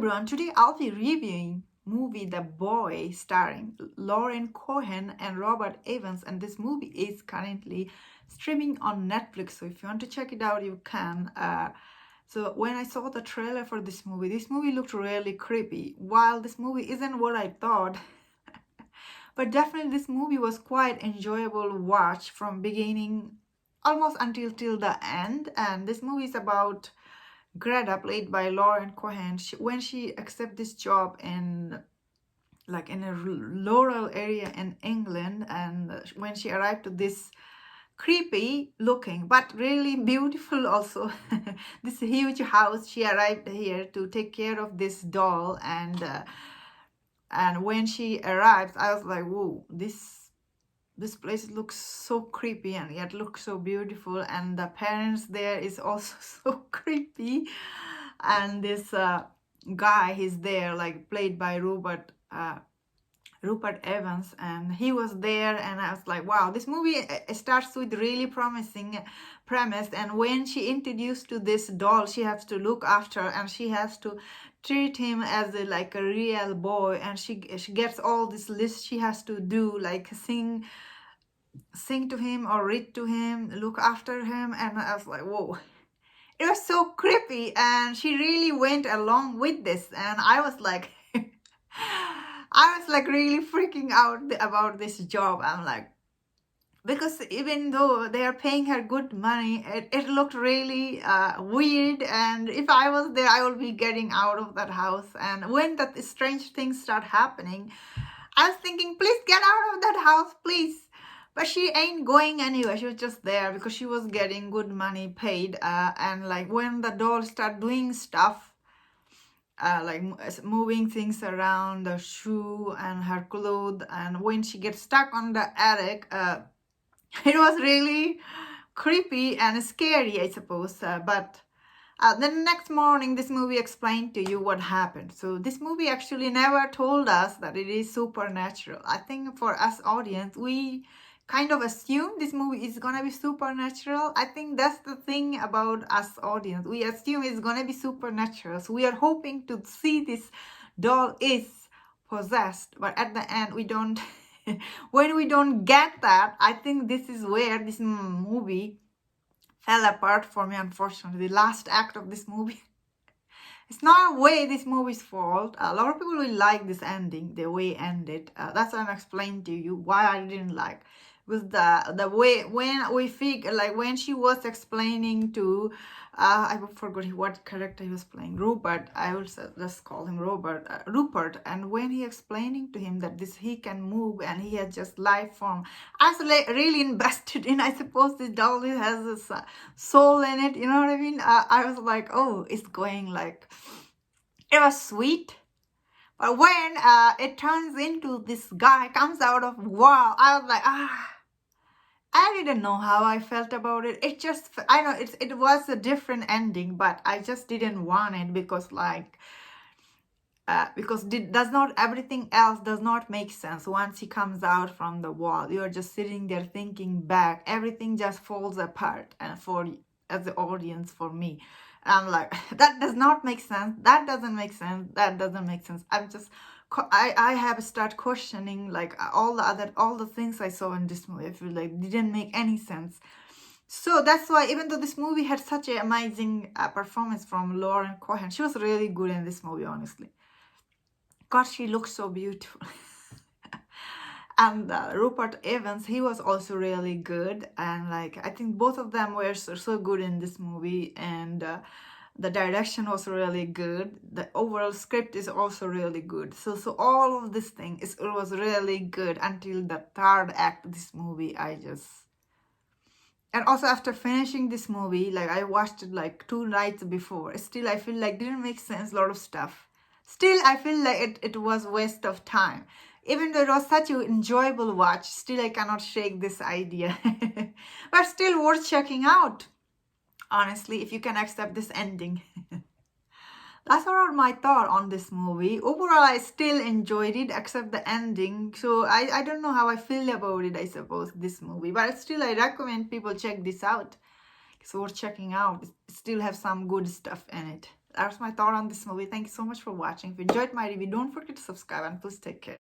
everyone, today I'll be reviewing movie The Boy starring Lauren Cohen and Robert Evans, and this movie is currently streaming on Netflix, so if you want to check it out you can. So when I saw the trailer for this movie looked really creepy. While this movie isn't what I thought, but definitely this movie was quite enjoyable to watch from beginning almost until till the end. And this movie is about Greta, played by Lauren Cohen. When she accepts this job in a rural area in England, and when she arrived to this creepy looking but really beautiful also this huge house, she arrived here to take care of this doll, and when she arrives I was like, whoa, this place looks so creepy and yet looks so beautiful, and the parents there is also so creepy. And this guy, he's there, like played by Rupert Evans, and he was there, and I was like, wow, this movie starts with really promising premise. And when she introduced to this doll, she has to look after and she has to treat him as like a real boy, and she gets all this list she has to do, like sing to him or read to him, look after him. And I was like, whoa, it was so creepy, and she really went along with this, and I was like really freaking out about this job. I'm like, because even though they are paying her good money, it looked really weird, and if I was there I would be getting out of that house. And when that strange things start happening, I was thinking, please get out of that house, please. But she ain't going anywhere. She was just there because she was getting good money paid. And like when the doll start doing stuff, like moving things around, the shoe and her clothes, and when she gets stuck on the attic, it was really creepy and scary, I suppose. But the next morning, this movie explained to you what happened. So this movie actually never told us that it is supernatural. I think for us audience, we kind of assume this movie is gonna be supernatural. I think that's the thing about us audience. We assume it's gonna be supernatural. So we are hoping to see this doll is possessed, but at the end we don't. When we don't get that, I think this is where this movie fell apart for me, unfortunately. The last act of this movie, it's not a way this movie's fault. A lot of people will like this ending, the way it ended. That's why I'm explaining to you why I didn't like. Was the way when we figure, like when she was explaining to I forgot what character he was playing, Rupert. I will just call him Rupert. And when he explaining to him that he can move and he has just life form, I was like really invested in. I suppose this doll has this soul in it. You know what I mean? I was like, oh, it's going like, it was sweet. But when it turns into this guy comes out of wow, I was like, I didn't know how I felt about it. It just, I know it was a different ending, but I just didn't want it because like, does not, everything else does not make sense. Once he comes out from the wall, you're just sitting there thinking back, everything just falls apart. And as the audience, for me, I'm like, that does not make sense. That doesn't make sense. That doesn't make sense. I have start questioning like all the things I saw in this movie. I feel like didn't make any sense. So that's why, even though this movie had such an amazing performance from Lauren Cohen, she was really good in this movie, honestly. God, she looks so beautiful. And Rupert Evans, he was also really good. And like, I think both of them were so good in this movie. And the direction was really good. The overall script is also really good. So all of this thing it was really good until the third act of this movie. And also after finishing this movie, like I watched it like 2 nights before. Still, I feel like didn't make sense, a lot of stuff. Still, I feel like it was waste of time. Even though it was such an enjoyable watch, still I cannot shake this idea. But still worth checking out, honestly, if you can accept this ending. That's all my thought on this movie. Overall, I still enjoyed it, except the ending. So I don't know how I feel about it, I suppose, this movie. But still, I recommend people check this out. It's worth checking out. It still have some good stuff in it. That's my thought on this movie. Thank you so much for watching. If you enjoyed my review, don't forget to subscribe and please take care.